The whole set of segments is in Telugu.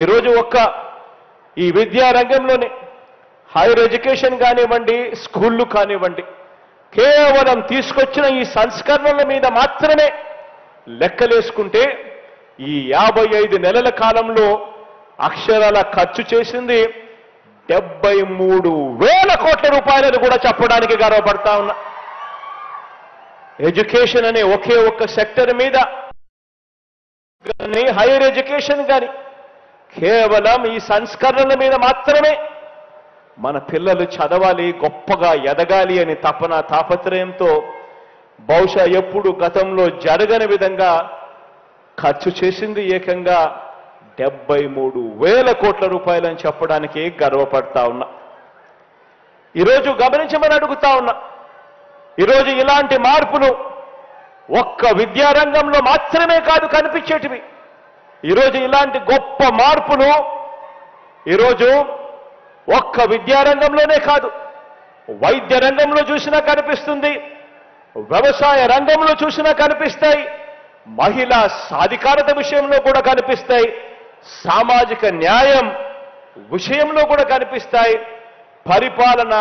ఈరోజు ఈ విద్యా రంగంలోనే హైయర్ ఎడ్యుకేషన్ కానివ్వండి, స్కూళ్ళు కానివ్వండి, కేవలం తీసుకొచ్చిన ఈ సంస్కరణల మీద మాత్రమే లెక్కలేసుకుంటే ఈ 55 నెలల కాలంలో అక్షరాల ఖర్చు చేసింది 73,000 కోట్ల రూపాయలను కూడా చెప్పడానికి గర్వపడతా ఉన్నా. ఎడ్యుకేషన్ అనే ఒక్క సెక్టర్ మీద కానీ, హైయర్ ఎడ్యుకేషన్ కానీ కేవలం ఈ సంస్కరణల మీద మాత్రమే మన పిల్లలు చదవాలి, గొప్పగా ఎదగాలి అని తాపత్రయంతో బహుశా ఎప్పుడు గతంలో జరగని విధంగా ఖర్చు చేసింది ఏకంగా 73,000 కోట్ల రూపాయలని చెప్పడానికి గర్వపడతా ఉన్నా. ఈరోజు గమనించమని అడుగుతా ఉన్నా. ఈరోజు ఇలాంటి మార్పులు ఒక్క విద్యారంగంలో మాత్రమే కాదు కనిపించేటివి. ఈరోజు ఇలాంటి గొప్ప మార్పులు ఈరోజు ఒక్క విద్యారంగంలోనే కాదు, వైద్య రంగంలో చూసినా కనిపిస్తుంది, వ్యవసాయ రంగంలో చూసినా కనిపిస్తాయి, మహిళా సాధికారత విషయంలో కూడా కనిపిస్తాయి, సామాజిక న్యాయం విషయంలో కూడా కనిపిస్తాయి, పరిపాలన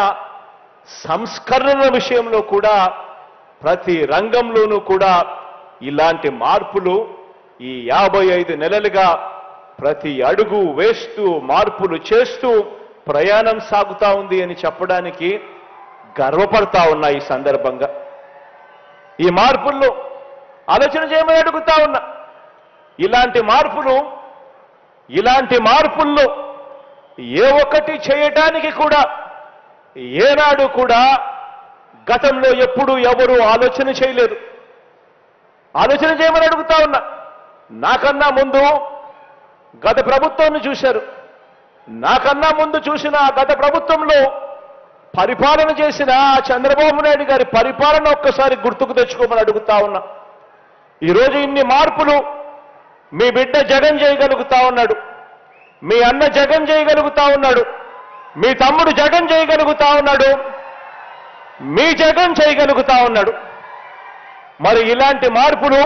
సంస్కరణ విషయంలో కూడా ప్రతి రంగంలోనూ కూడా ఇలాంటి మార్పులు ఈ 55 నెలలుగా ప్రతి అడుగు వేస్తూ మార్పులు చేస్తూ ప్రయాణం సాగుతా ఉంది అని చెప్పడానికి గర్వపడతా ఉన్నా. ఈ సందర్భంగా ఈ మార్పుల్లో ఆలోచన చేయమని అడుగుతా ఉన్నా. ఇలాంటి మార్పుల్లో ఏ ఒక్కటి చేయటానికి కూడా ఏనాడు కూడా గతంలో ఎప్పుడు ఎవరు ఆలోచన చేయలేదు. ఆలోచన చేయమని అడుగుతా ఉన్నా. నాకన్నా ముందు గత ప్రభుత్వాన్ని చూశారు. నాకన్నా ముందు చూసిన గత ప్రభుత్వంలో పరిపాలన చేసిన చంద్రబాబు నాయుడు గారి పరిపాలన ఒక్కసారి గుర్తుకు తెచ్చుకోమని అడుగుతా ఉన్నా. ఈరోజు ఇన్ని మార్పులు మీ బిడ్డ జగన్ చేయగలుగుతా ఉన్నాడు, మీ అన్న జగన్ చేయగలుగుతా ఉన్నాడు, మీ తమ్ముడు జగన్ చేయగలుగుతా ఉన్నాడు, మీ జగన్ చేయగలుగుతా ఉన్నాడు. మరి ఇలాంటి మార్పులు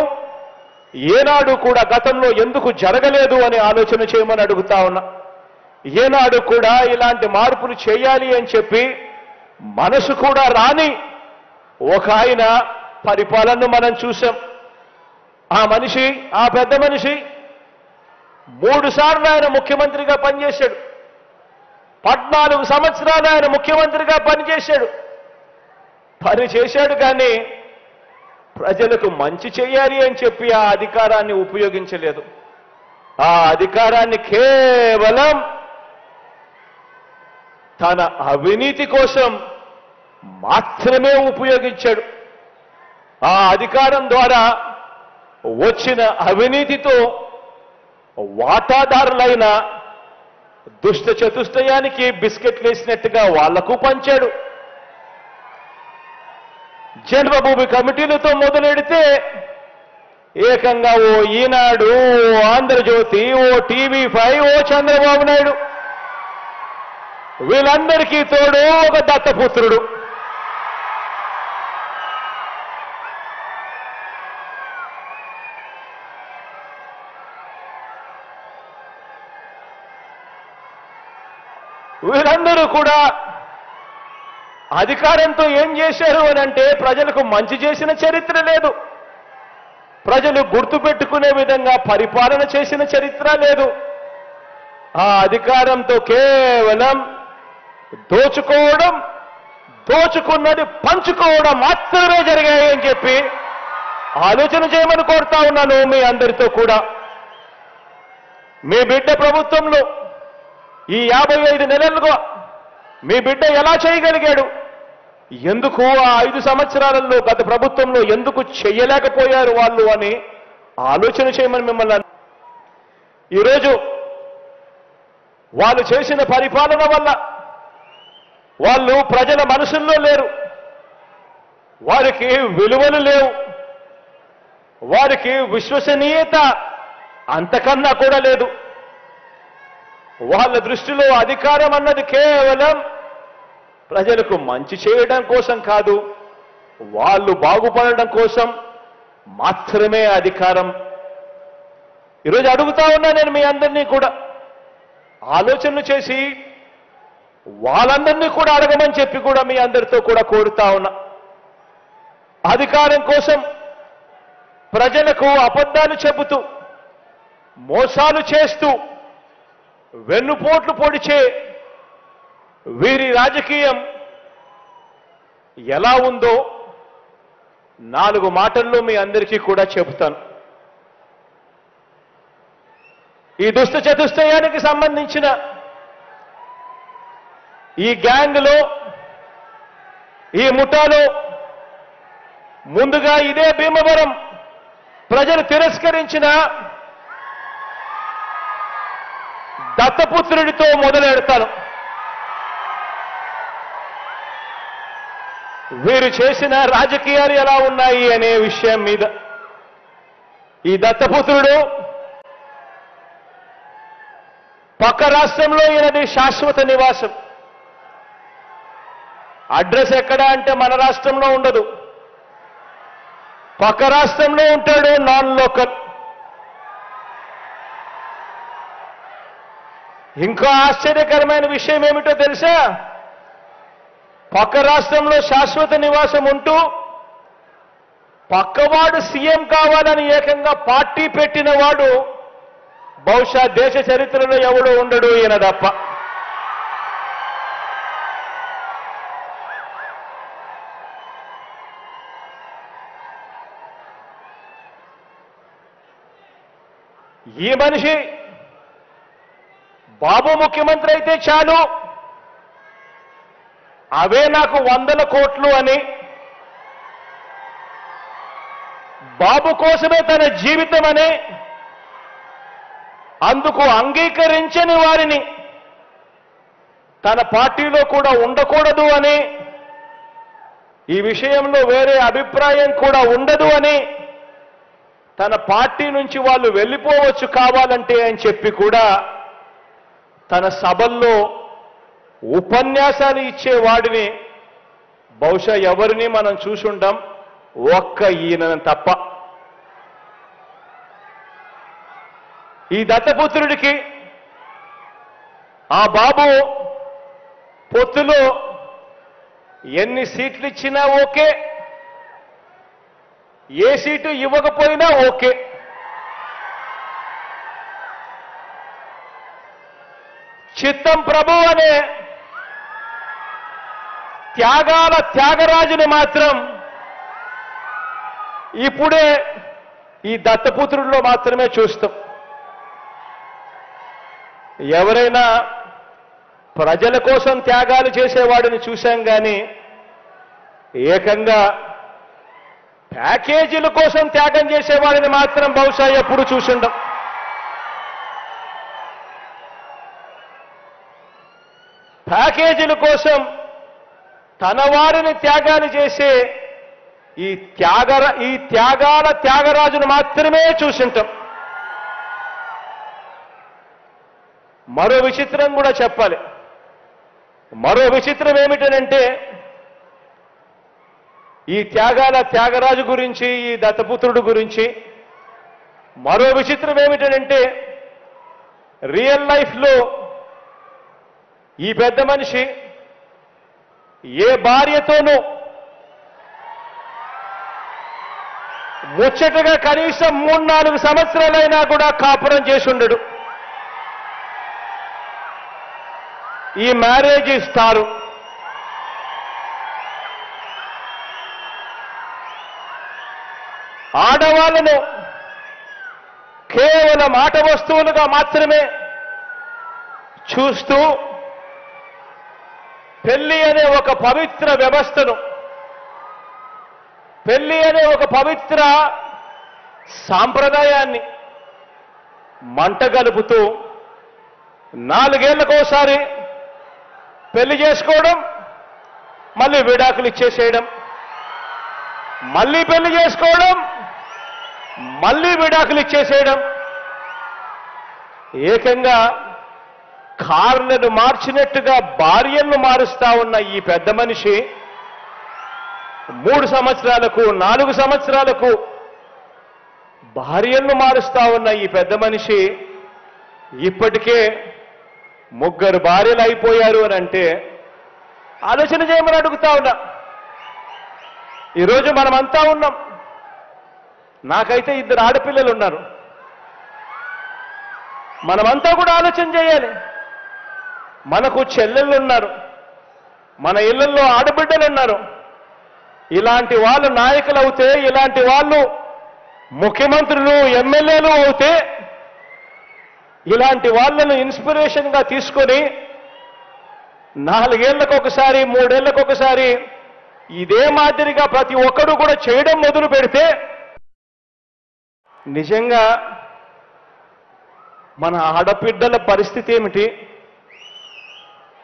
ఏనాడు కూడా గతంలో ఎందుకు జరగలేదు అని ఆలోచన చేయమని అడుగుతా ఉన్నా. ఏనాడు కూడా ఇలాంటి మార్పులు చేయాలి అని చెప్పి మనసు కూడా రాని ఒక ఆయన పరిపాలనను మనం చూసాం. ఆ పెద్ద మనిషి 3 సార్లు ఆయన ముఖ్యమంత్రిగా పనిచేశాడు. 14 సంవత్సరాలు ఆయన ముఖ్యమంత్రిగా పనిచేశాడు కానీ ప్రజలకు మంచి చేయాలి అని చెప్పి ఆ అధికారాన్ని ఉపయోగించలేదు. ఆ అధికారాన్ని కేవలం తన అవినీతి కోసం మాత్రమే ఉపయోగించాడు. ఆ అధికారం ద్వారా వచ్చిన అవినీతితో వాటాదారులైన దుష్ట చతుష్టయానికి బిస్కెట్లు వేసినట్టుగా వాళ్లకు పంచాడు. జన్మభూమి కమిటీలతో మొదలెడితే ఏకంగా ఓ ఈనాడు, ఓ ఆంధ్రజ్యోతి, ఓ TV5, ఓ చంద్రబాబు నాయుడు, వీళ్ళందరికీ తోడు ఒక దత్తపుత్రుడు. వీళ్ళందరూ కూడా అధికారంతో ఏం చేశారు అని అంటే ప్రజలకు మంచి చేసిన చరిత్ర లేదు, ప్రజలు గుర్తుపెట్టుకునే విధంగా పరిపాలన చేసిన చరిత్ర లేదు. ఆ అధికారంతో కేవలం దోచుకోవడం, దోచుకున్నది పంచుకోవడం మాత్రమే జరిగాయి అని చెప్పి ఆలోచన చేయమని కోరుతా ఉన్నాను మీ అందరితో కూడా. మీ బిడ్డ ప్రభుత్వంలో ఈ 55 నెలలుగా మీ బిడ్డ ఎలా చేయగలిగాడు? ఎందుకు ఆ 5 సంవత్సరాలలో గత ప్రభుత్వంలో ఎందుకు చెయ్యలేకపోయారు వాళ్ళు అని ఆలోచన చేయమని మిమ్మల్ని. ఈరోజు వాళ్ళు చేసిన పరిపాలన వల్ల వాళ్ళు ప్రజల మనసుల్లో లేరు, వారికి విలువలు లేవు, వారికి విశ్వసనీయత అంతకన్నా కూడా లేదు. వాళ్ళ దృష్టిలో అధికారం అన్నది కేవలం ప్రజలకు మంచి చేయడం కోసం కాదు, వాళ్ళు బాగుపడడం కోసం మాత్రమే అధికారం. ఈరోజు అడుగుతా ఉన్నా నేను మీ అందరినీ కూడా, ఆలోచనలు చేసి వాళ్ళందరినీ కూడా అడగమని చెప్పి కూడా మీ అందరితో కూడా కోరుతా ఉన్నా. అధికారం కోసం ప్రజలకు అబద్ధాలు చెబుతూ మోసాలు చేస్తూ వెన్నుపోట్లు పొడిచే వీరి రాజకీయం ఎలా ఉందో 4 మాటల్లో మీ అందరికీ కూడా చెబుతాను. ఈ దుష్ట చతుష్టయానికి సంబంధించిన ఈ గ్యాంగ్లో, ఈ ముఠాలో ముందుగా ఇదే భీమవరం ప్రజలు తిరస్కరించిన దత్తపుత్రుడితో మొదలెడతాను. వీరు చేసిన రాజకీయాలు ఎలా ఉన్నాయి అనే విషయం మీద. ఈ దత్తపుత్రుడు పక్క రాష్ట్రంలో ఈయనది శాశ్వత నివాసం. అడ్రస్ ఎక్కడ అంటే మన రాష్ట్రంలో ఉండదు, పక్క రాష్ట్రంలో ఉంటాడు, నాన్ లోకల్. ఇంకా ఆశ్చర్యకరమైన విషయం ఏమిటో తెలుసా? పక్క రాష్ట్రంలో శాశ్వత నివాసం ఉంటూ పక్కవాడు సీఎం కావాలని ఏకంగా పార్టీ పెట్టిన వాడు బహుశా దేశ చరిత్రలో ఎవడో ఉండడు, ఈయన తప్ప. ఈ మనిషి బాబు ముఖ్యమంత్రి అయితే చాలు, అవే నాకు 100 కోట్లు అని, బాబు కోసమే తన జీవితం అని, అందుకు అంగీకరించని వారిని తన పార్టీలో కూడా ఉండకూడదు అని, ఈ విషయంలో వేరే అభిప్రాయం కూడా ఉండదు అని, తన పార్టీ నుంచి వాళ్ళు వెళ్ళిపోవచ్చు కావాలంటే అని చెప్పి కూడా తన సభల్లో ఉపన్యాసాలు ఇచ్చేవాడిని బహుశా ఎవరిని మనం చూసుంటాం, ఒక్క ఈయన తప్ప. ఈ దత్తపుత్రుడికి ఆ బాబు పొత్తులో ఎన్ని సీట్లు ఇచ్చినా ఓకే, ఏ సీటు ఇవ్వకపోయినా ఓకే. చిత్తం ప్రభు అనే త్యాగాల త్యాగరాజుని మాత్రం ఇప్పుడే ఈ దత్తపుత్రుడిలో మాత్రమే చూస్తాం. ఎవరైనా ప్రజల కోసం త్యాగాలు చేసేవాడిని చూశాం కానీ ఏకంగా ప్యాకేజీల కోసం త్యాగం చేసేవాడిని మాత్రం బహుశా ఎప్పుడు చూసుండం. ప్యాకేజీల కోసం తన వారిని త్యాగాలు చేసే ఈ త్యాగాల త్యాగరాజును మాత్రమే చూసింటాం. మరో విచిత్రం కూడా చెప్పాలి. మరో విచిత్రం ఏమిటనంటే ఈ త్యాగాల త్యాగరాజు గురించి, ఈ దత్తపుత్రుడు గురించి మరో విచిత్రం ఏమిటనంటే రియల్ లైఫ్లో ఈ పెద్ద మనిషి ఏ భార్యతోనూ ముచ్చటగా కనీసం 3-4 సంవత్సరాలైనా కూడా కాపురం చేసి ఉండడు. ఈ మ్యారేజ్ ఇస్తారు. ఆడవాళ్ళను కేవలం ఆట వస్తువులుగా మాత్రమే చూస్తూ పెళ్లి అనే ఒక పవిత్ర వ్యవస్థను, పెళ్లి అనే ఒక పవిత్ర సాంప్రదాయాన్ని మంటగలుపుతూ 4 ఏళ్లకోసారి పెళ్లి చేసుకోవడం, మళ్ళీ విడాకులు ఇచ్చేసేయడం, మళ్ళీ పెళ్లి చేసుకోవడం, మళ్ళీ విడాకులు ఇచ్చేసేయడం, ఏకంగా కార్లను మార్చినట్టుగా భార్యలను మారుస్తా ఉన్న ఈ పెద్ద మనిషి 3 సంవత్సరాలకు 4 సంవత్సరాలకు భార్యలను మారుస్తా ఉన్న ఈ పెద్ద మనిషి ఇప్పటికే ముగ్గురు భార్యలు అయిపోయారు అని అంటే ఆలోచన చేయమని అడుగుతా ఉన్నా. ఈరోజు మనమంతా ఉన్నాం. నాకైతే 2 ఆడపిల్లలు ఉన్నారు. మనమంతా కూడా ఆలోచన చేయాలి. మనకు చెల్లెళ్ళు ఉన్నారు, మన ఇళ్లలో ఆడబిడ్డలు ఉన్నారు. ఇలాంటి వాళ్ళు నాయకులు అవుతే, ఇలాంటి వాళ్ళు ముఖ్యమంత్రులు ఎమ్మెల్యేలు అవుతే, ఇలాంటి వాళ్ళను ఇన్స్పిరేషన్గా తీసుకొని 4 ఏళ్లకు ఒకసారి 3 ఏళ్లకు ఒకసారి ఇదే మాదిరిగా ప్రతి ఒక్కరూ కూడా చేయడం మొదలు పెడితే నిజంగా మన ఆడబిడ్డల పరిస్థితి ఏమిటి,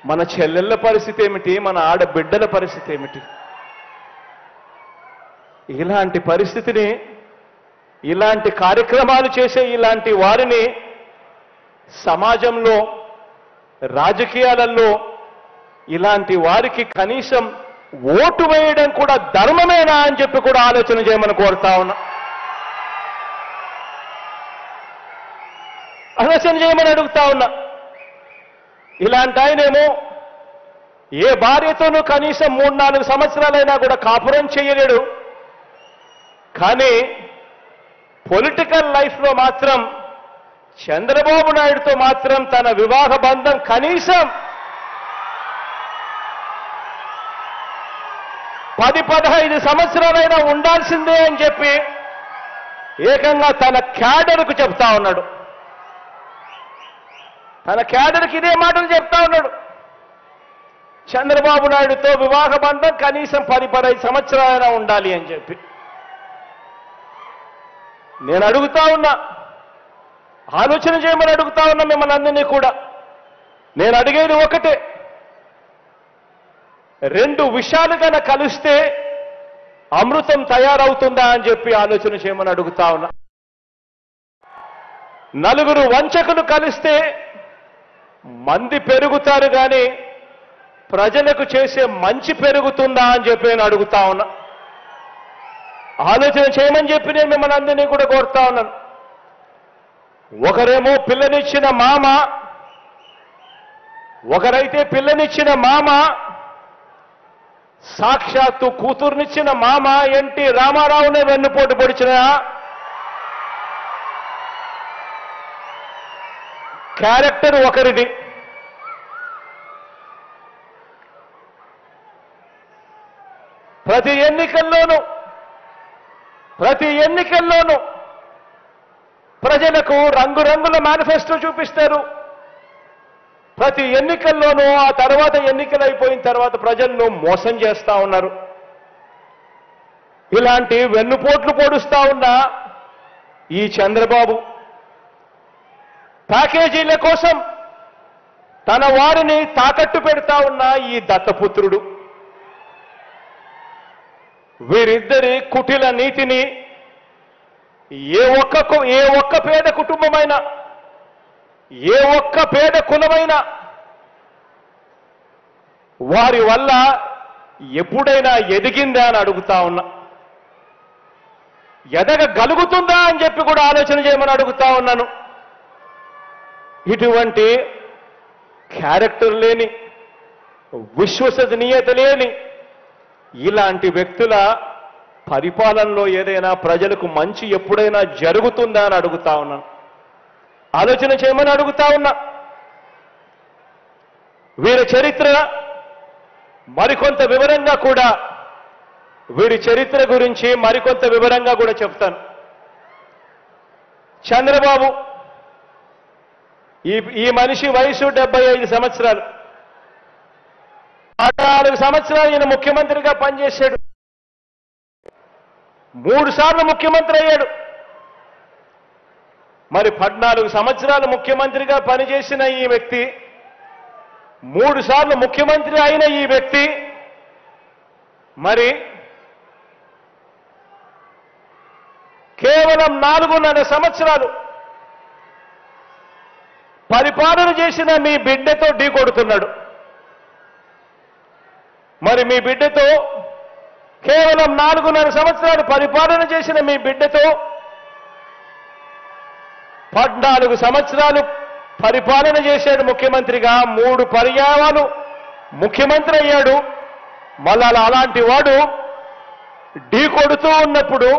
మన చెల్లెళ్ళ పరిస్థితి ఏమిటి, మన ఆడబిడ్డల పరిస్థితి ఏమిటి? ఇలాంటి పరిస్థితిని, ఇలాంటి కార్యక్రమాలు చేసే ఇలాంటి వారిని సమాజంలో, రాజకీయాలలో ఇలాంటి వారికి కనీసం ఓటు వేయడం కూడా ధర్మమేనా అని చెప్పి కూడా ఆలోచన చేయమని కోరుతా ఉన్నా. ఆలోచన చేయమని అడుగుతా ఉన్నా. ఇలాంటి ఆయనేమో ఏ భార్యతోనూ కనీసం 3-4 సంవత్సరాలైనా కూడా కాపురం చేయలేడు. కానీ పొలిటికల్ లైఫ్లో మాత్రం చంద్రబాబు నాయుడుతో మాత్రం తన వివాహ బంధం కనీసం 10-15 సంవత్సరాలైనా ఉండాల్సిందే అని చెప్పి ఏకంగా తన క్యాడర్కు చెప్తా ఉన్నాడు. తన క్యాడర్కి ఇదే మాటలు చెప్తా ఉన్నాడు. చంద్రబాబు నాయుడుతో వివాహ బంధం కనీసం 10-15 సంవత్సరాలైనా ఉండాలి అని చెప్పి. నేను అడుగుతా ఉన్నా, ఆలోచన చేయమని అడుగుతా ఉన్నా మిమ్మల్ని అందరినీ కూడా. నేను అడిగేది ఒకటే, 2 విషయాలు కనుక కలిస్తే అమృతం తయారవుతుందా అని చెప్పి ఆలోచన చేయమని అడుగుతా ఉన్నా. 4 వంచకులు కలిస్తే మంది పెరుగుతారు కానీ ప్రజలకు చేసే మంచి పెరుగుతుందా అని చెప్పి నేను అడుగుతా ఉన్నా. ఆలోచన చేయమని చెప్పి నేను మిమ్మల్ని అందరినీ కూడా కోరుతా ఉన్నాను. ఒకరేమో పిల్లనిచ్చిన మామ, ఒకరైతే పిల్లనిచ్చిన మామ, సాక్షాత్తు కూతుర్నిచ్చిన మామ ఎన్టీ రామారావునే వెన్నుపోటు పొడిచిన క్యారెక్టర్ ఒకరిది. ప్రతి ఎన్నికల్లోనూ ప్రజలకు రంగురంగుల మేనిఫెస్టో చూపిస్తారు. ప్రతి ఎన్నికల్లోనూ ఆ తర్వాత ఎన్నికలు అయిపోయిన తర్వాత ప్రజలను మోసం చేస్తా ఉన్నారు. ఇలాంటి వెన్నుపోట్లు పొడుస్తా ఉన్న ఈ చంద్రబాబు ప్యాకేజీల కోసం తన వారిని తాకట్టు పెడతా ఉన్న ఈ దత్తపుత్రుడు, వీరిద్దరి కుటిల నీతిని ఏ ఒక్క పేద కుటుంబమైనా, ఏ ఒక్క పేద కులమైనా వారి వల్ల ఎప్పుడైనా ఎదిగిందా అని అడుగుతా ఉన్నా. ఎదగగలుగుతుందా అని చెప్పి కూడా ఆలోచన చేయమని అడుగుతా ఉన్నాను. ఇటువంటి క్యారెక్టర్ లేని, విశ్వసనీయత లేని ఇలాంటి వ్యక్తుల పరిపాలనలో ఏదైనా ప్రజలకు మంచి ఎప్పుడైనా జరుగుతుందా అని అడుగుతా ఉన్నాను. ఆలోచన చేయమని అడుగుతా ఉన్నా. వీరి చరిత్ర మరికొంత వివరంగా కూడా, వీరి చరిత్ర గురించి మరికొంత వివరంగా కూడా చెప్తాను. చంద్రబాబు ఈ మనిషి వయసు 75 సంవత్సరాలు. 14 సంవత్సరాలు ఈయన ముఖ్యమంత్రిగా పనిచేశాడు. 3 సార్లు ముఖ్యమంత్రి అయ్యాడు. మరి 14 సంవత్సరాలు ముఖ్యమంత్రిగా పనిచేసిన ఈ వ్యక్తి, 3 సార్లు ముఖ్యమంత్రి అయిన ఈ వ్యక్తి మరి కేవలం 4.5 సంవత్సరాలు పరిపాలన చేసిన మీ బిడ్డతో ఢీకొడుతున్నాడు. మరి మీ బిడ్డతో కేవలం 4.5 సంవత్సరాలు పరిపాలన చేసిన మీ బిడ్డతో 14 సంవత్సరాలు పరిపాలన చేశాడు ముఖ్యమంత్రిగా, 3 పర్యాయాలు ముఖ్యమంత్రి అయ్యాడు. మళ్ళా అలాంటి వాడు ఢీ కొడుతూ ఉన్నప్పుడు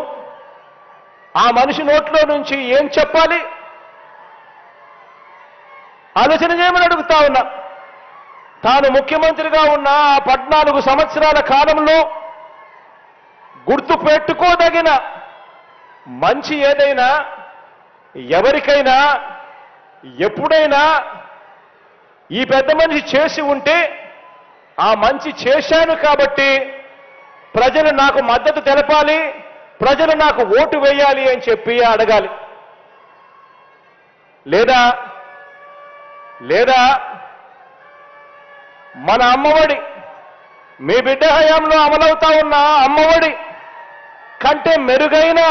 ఆ మనిషి నోట్లో నుంచి ఏం చెప్పాలి ఆలోచన చేయమని అడుగుతా ఉన్నా. తాను ముఖ్యమంత్రిగా ఉన్న ఆ 14 సంవత్సరాల కాలంలో గుర్తు పెట్టుకోదగిన మంచి ఏదైనా ఎవరికైనా ఎప్పుడైనా ఈ పెద్ద మనిషి చేసి ఉంటే ఆ మంచి చేశాను కాబట్టి ప్రజలు నాకు మద్దతు తెలపాలి, ప్రజలు నాకు ఓటు వేయాలి అని చెప్పి అడగాలి. లేదా లేదా మన అమ్మఒడి, మీ బిడ్డ హయాంలో అమలవుతా ఉన్న అమ్మఒడి కంటే మెరుగైన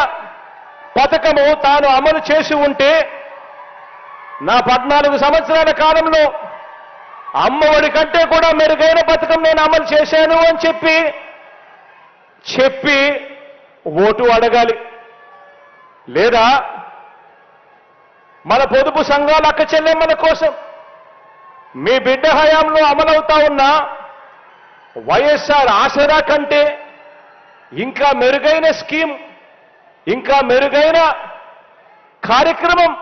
పథకము తాను అమలు చేసి ఉంటే, నా 14 సంవత్సరాల కాలంలో అమ్మఒడి కంటే కూడా మెరుగైన పథకం నేను అమలు చేశాను అని చెప్పి ఓటు అడగాలి. లేదా మన పొదుపు సంఘాల అక్క చెల్లెమ్మల కోసం మీ బిడ్డ హయాంలో అమలవుతా ఉన్న వైఎస్ఆర్ ఆసరా కంటే ఇంకా మెరుగైన స్కీమ్, ఇంకా మెరుగైన కార్యక్రమం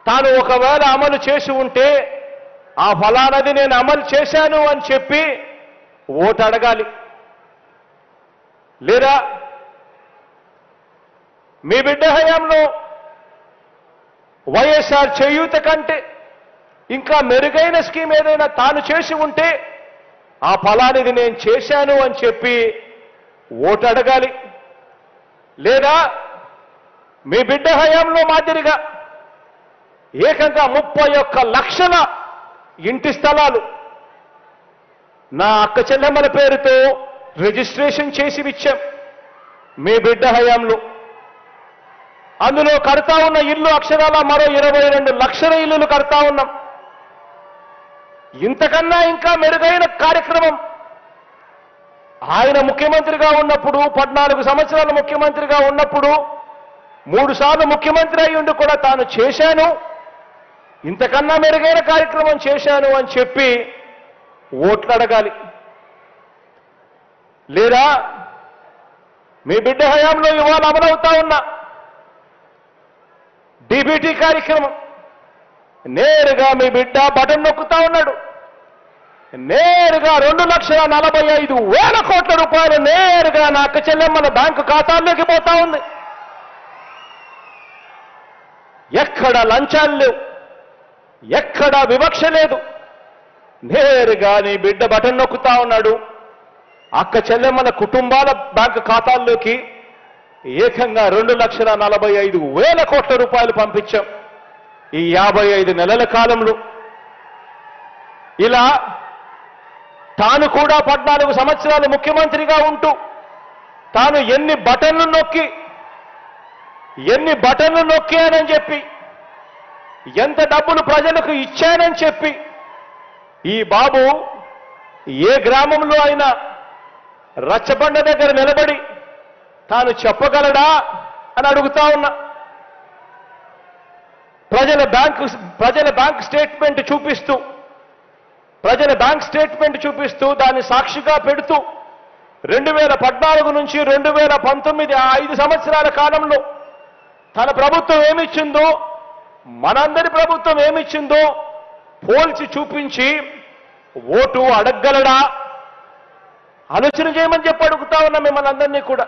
తాను ఒకవేళ అమలు చేసి ఉంటే ఆ ఫలానది నేను అమలు చేశాను అని చెప్పి ఓటు అడగాలి. లేదా మీ బిడ్డ హయాంలో వైఎస్ఆర్ చేయూత కంటే ఇంకా మెరుగైన స్కీమ్ ఏదైనా తాను చేసి ఉంటే ఆ ఫలానిది నేను చేశాను అని చెప్పి ఓటు అడగాలి. లేదా మీ బిడ్డ హయాంలో మాదిరిగా ఏకంగా 31 లక్షల ఇంటి స్థలాలు నా అక్క చెల్లెమ్మల పేరుతో రిజిస్ట్రేషన్ చేసి ఇచ్చాం మీ బిడ్డ హయాంలో. అందులో కడతా ఉన్న ఇల్లు అక్షరాల మరో 22 లక్షల ఇల్లులు కడతా ఉన్నాం. ఇంతకన్నా ఇంకా మెరుగైన కార్యక్రమం ఆయన ముఖ్యమంత్రిగా ఉన్నప్పుడు, 14 సంవత్సరాలు ముఖ్యమంత్రిగా ఉన్నప్పుడు 3 సార్లు ముఖ్యమంత్రి అయ్యుండి కూడా తాను చేశాను, ఇంతకన్నా మెరుగైన కార్యక్రమం చేశాను అని చెప్పి ఓట్లు అడగాలి. లేదా మీ బిడ్డ హయాంలో ఇవాళ అమలవుతా ఉన్న డీబీటీ కార్యక్రమం, నేరుగా మీ బిడ్డ బటన్ నొక్కుతా ఉన్నాడు, నేరుగా 2,45,000 కోట్ల రూపాయలు నేరుగా నా అక్క చెల్లెమ్మల బ్యాంకు ఖాతాల్లోకి పోతా ఉంది. ఎక్కడ లంచాలు లేవు, ఎక్కడ వివక్ష లేదు. నేరుగా నీ బిడ్డ బటన్ నొక్కుతా ఉన్నాడు, అక్క చెల్లెమ్మల కుటుంబాల బ్యాంకు ఖాతాల్లోకి ఏకంగా 2,45,000 కోట్ల రూపాయలు పంపించాం ఈ 55 నెలల కాలంలో. ఇలా తాను కూడా 14 సంవత్సరాలు ముఖ్యమంత్రిగా ఉంటూ తాను ఎన్ని బటన్లు నొక్కానని చెప్పి, ఎంత డబ్బులు ప్రజలకు ఇచ్చానని చెప్పి ఈ బాబు ఏ గ్రామంలో అయినా రచ్చబండ దగ్గర నిలబడి తాను చెప్పగలడా అని అడుగుతా ఉన్నా. ప్రజల బ్యాంక్ స్టేట్మెంట్ చూపిస్తూ దాన్ని సాక్షిగా పెడుతూ 2014 నుంచి 2019 ఆ 5 సంవత్సరాల కాలంలో తన ప్రభుత్వం ఏమిచ్చిందో, మనందరి ప్రభుత్వం ఏమిచ్చిందో పోల్చి చూపించి ఓటు అడగగలడా ఆలోచన చేయమని చెప్పి అడుగుతా ఉన్నా మిమ్మల్ని అందరినీ కూడా.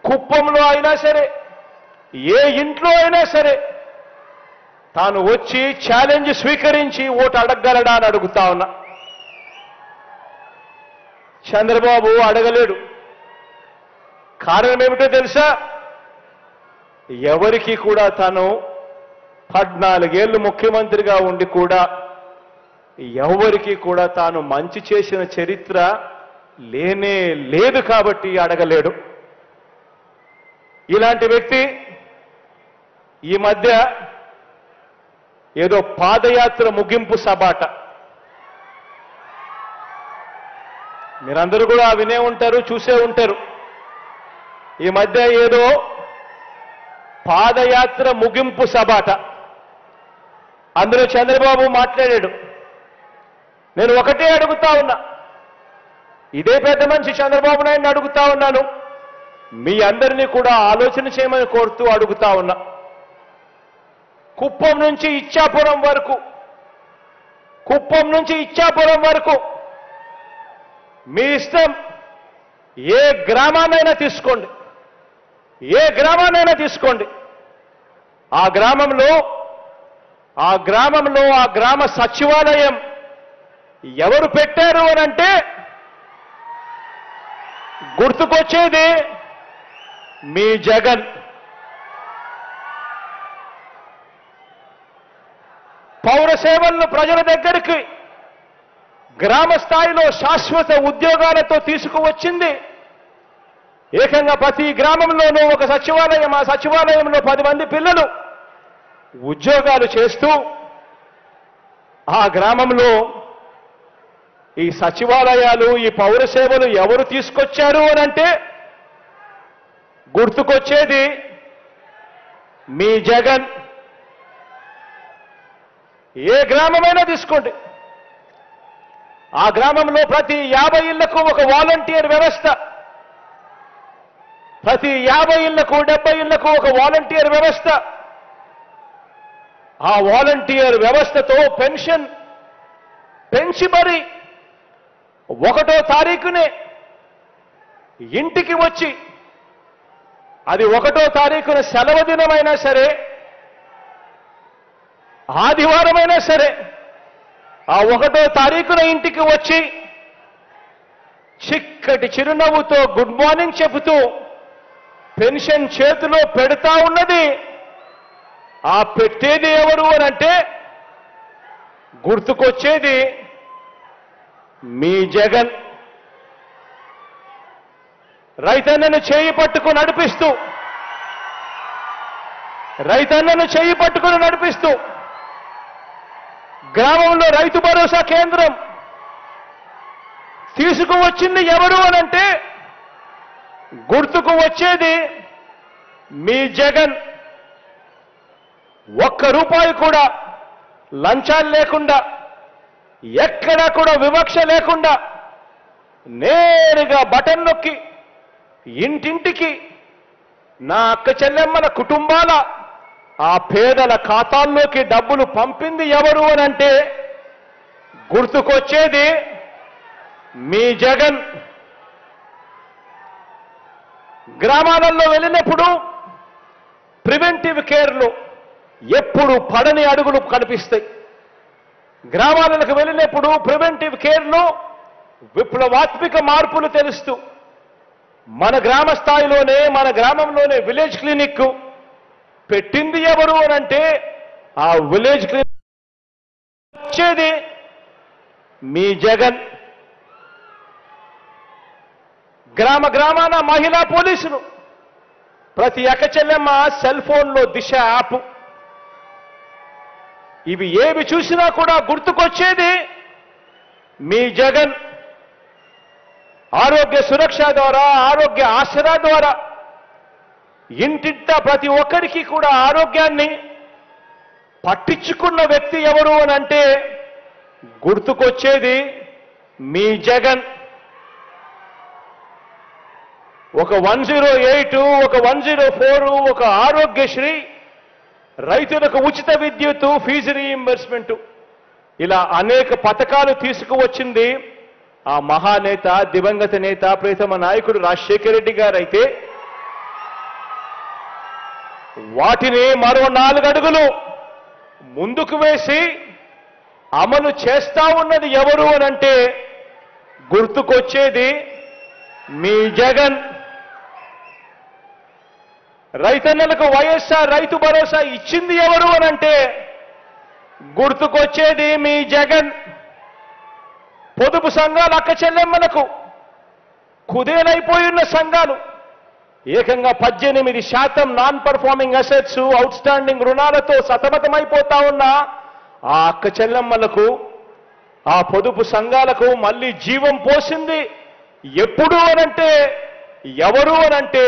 కుప్పంలో అయినా సరే, ఏ ఇంట్లో అయినా సరే తాను వచ్చి ఛాలెంజ్ స్వీకరించి ఓటు అడగగలడా అని అడుగుతా ఉన్నా. చంద్రబాబు అడగలేడు. కారణం ఏమిటో తెలుసా? ఎవరికి కూడా తాను 14 ఏళ్ళు ముఖ్యమంత్రిగా ఉండి కూడా ఎవరికి కూడా తాను మంచి చేసిన చరిత్ర లేనే లేదు కాబట్టి అడగలేడు. ఇలాంటి వ్యక్తి ఈ మధ్య ఏదో పాదయాత్ర ముగింపు సబాట, మీరందరూ కూడా వినే ఉంటారు, చూసే ఉంటారు. ఈ మధ్య ఏదో పాదయాత్ర ముగింపు సబాట అందులో చంద్రబాబు మాట్లాడాడు. నేను ఒకటే అడుగుతా ఉన్నా, ఇదే పెద్ద మనిషి చంద్రబాబు నాయుడిని అడుగుతా ఉన్నాను, మీ అందరినీ కూడా ఆలోచన చేయమని కోరుతూ అడుగుతా ఉన్నా. కుప్పం నుంచి ఇచ్చాపురం వరకు మీ ఇష్టం, ఏ గ్రామాన్నైనా తీసుకోండి, ఆ గ్రామంలో ఆ గ్రామ సచివాలయం ఎవరు పెట్టారు అనంటే గుర్తుకొచ్చేది మీ జగన్. పౌర సేవలను ప్రజల దగ్గరికి గ్రామ స్థాయిలో శాశ్వత ఉద్యోగాలతో తీసుకువచ్చింది ఏకంగా ప్రతి గ్రామంలోనూ ఒక సచివాలయం, ఆ సచివాలయంలో 10 మంది పిల్లలు ఉద్యోగాలు చేస్తూ ఆ గ్రామంలో ఈ సచివాలయాలు, ఈ పౌర సేవలు ఎవరు తీసుకొచ్చారు అనంటే గుర్తుకొచ్చేది మీ జగన్. ఏ గ్రామమైనా తీసుకోండి, ఆ గ్రామంలో ప్రతి 50 ఇళ్లకు ఒక వాలంటీర్ వ్యవస్థ, ప్రతి 50 ఇళ్లకు 70 ఇళ్లకు ఒక వాలంటీర్ వ్యవస్థ. ఆ వాలంటీర్ వ్యవస్థతో పెన్షన్ పెంచి మరి 1వ తారీఖునే ఇంటికి వచ్చి, అది 1వ తారీఖున సెలవు దినమైనా సరే, ఆదివారమైనా సరే, ఆ 1వ తారీఖున ఇంటికి వచ్చి చిక్కటి చిరునవ్వుతో గుడ్ మార్నింగ్ చెబుతూ పెన్షన్ చేతిలో పెడతా ఉన్నది. ఆ పెట్టేది ఎవరు అనంటే గుర్తుకొచ్చేది మీ జగన్. రైతన్నను చేయి పట్టుకుని నడిపిస్తూ గ్రామంలో రైతు భరోసా కేంద్రం తీసుకువచ్చింది ఎవరు అనంటే గుర్తుకు వచ్చేది మీ జగన్. ₹1 కూడా లంచాలు లేకుండా, ఎక్కడా కూడా వివక్ష లేకుండా నేరుగా బటన్ నొక్కి ఇంటింటికి నా అక్క చెల్లెమ్మల కుటుంబాల ఆ పేదల ఖాతాల్లోకి డబ్బులు పంపింది ఎవరు అనంటే గుర్తుకొచ్చేది మీ జగన్. గ్రామాలలో వెళ్ళినప్పుడు ప్రివెంటివ్ కేర్లో ఎప్పుడు పడని అడుగులు కనిపిస్తాయి. గ్రామాలకు వెళ్ళినప్పుడు ప్రివెంటివ్ కేర్లో విప్లవాత్మక మార్పులు తెలుస్తూ మన గ్రామ స్థాయిలోనే, మన గ్రామంలోనే విలేజ్ క్లినిక్ పెట్టింది ఎవరు అనంటే ఆ విలేజ్ క్లినిక్ వచ్చేది మీ జగన్. గ్రామాన మహిళా పోలీసులు, ప్రతి అక్క చెల్లెమ్మ సెల్ ఫోన్లో దిశ యాప్, ఇవి ఏవి చూసినా కూడా గుర్తుకొచ్చేది మీ జగన్. ఆరోగ్య సురక్ష ద్వారా, ఆరోగ్య ఆసరా ద్వారా ఇంటింటా ప్రతి ఒక్కరికి కూడా ఆరోగ్యాన్ని పట్టించుకున్న వ్యక్తి ఎవరు అనంటే గుర్తుకొచ్చేది మీ జగన్. ఒక 108, ఒక 104, ఒక ఆరోగ్యశ్రీ, రైతులకు ఉచిత విద్యుత్తు, ఫీజు రీయింబర్స్మెంట్, ఇలా అనేక పథకాలు తీసుకువచ్చింది ఆ మహానేత, దివంగత నేత, ప్రియతమ నాయకుడు రాజశేఖర రెడ్డి గారైతే వాటిని మరో 4 అడుగులు ముందుకు వేసి అమలు చేస్తా ఉన్నది ఎవరు అనంటే గుర్తుకొచ్చేది మీ జగన్. రైతన్నలకు వైఎస్ఆర్ రైతు భరోసా ఇచ్చింది ఎవరు అనంటే గుర్తుకొచ్చేది మీ జగన్. పొదుపు సంఘాలు, అక్క చెల్లెమ్మలకు కుదేలైపోయిన సంఘాలు ఏకంగా 18% non performing assets, out standing రుణాలతో సతమతమైపోతా ఉన్న ఆ అక్క చెల్లెమ్మలకు, ఆ పొదుపు సంఘాలకు మళ్ళీ జీవం పోసింది ఎప్పుడు అనంటే ఎవరు అనంటే